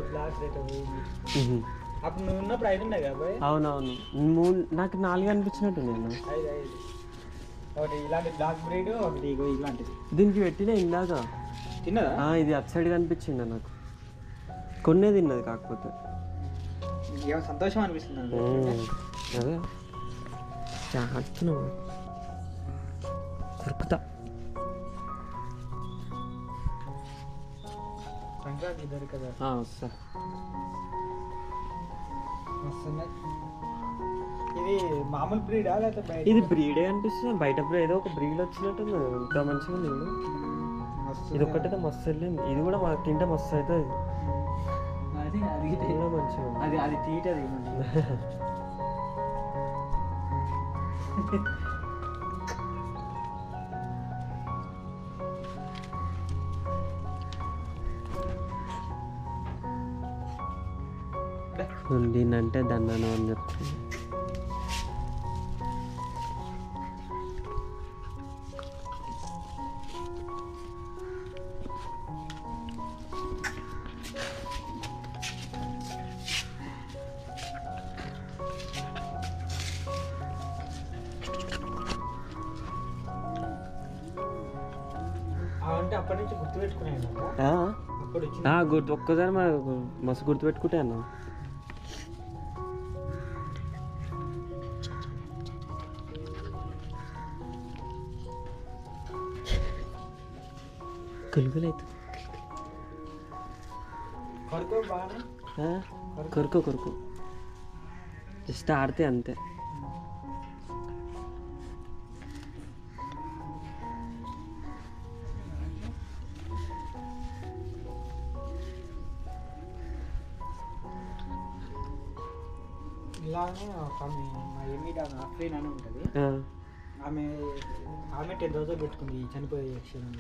Flash rate అప్పుడు నువ్వు ఉన్నప్పుడు 5 ఉన్నాయి కదా బాయ్. అవునవును నాకు 4 అనిపించినట్టు నేను 5 ఒకటి ఇలాంటి బ్లాక్ బ్రీడ్, ఒకటి ఇలాంటిది. దీనికి పెట్టినా ఇందాక తిన్నదా? ఇది అటు సైడ్ కనిపించింది నాకు, కొన్నే తిన్నది కాకపోతే. ఏమో సంతోషం అనిపిస్తుంది అదే చేస్తున్నావు దొరుకుతా. సంక్రాంతి దొరకదా? వస్తా. వస్తున్నాయి. ఇది మామూలు బ్రీడా లేకపోతే ఇది బ్రీడే అనిపిస్తుంది, బయట ఏదో ఒక బ్రీడ్ వచ్చినట్టుంది. ఇంకా మంచిగా ఉంది. ఇది ఒక్కటే మస్తు వెళ్ళింది. ఇది కూడా తింటే మస్తు అవుతుంది. అది మంచిగా అది తీటది. దీన్నంటే దన్నాను అని చెప్తాను. అంటే అప్పటి నుంచి గుర్తుపెట్టుకున్నాను. ఒక్కసారి మస్తు గుర్తుపెట్టుకుంటే అన్న. కొలుగులైతే కొరుకో జస్ట్ ఆడితే అంతే. ఇలానే ఒక మా ఏమిటి ఆఫ్రీన్ అని ఉంటుంది. ఆమె 10 రోజులు పెట్టుకుంది చనిపోయే క్షణం.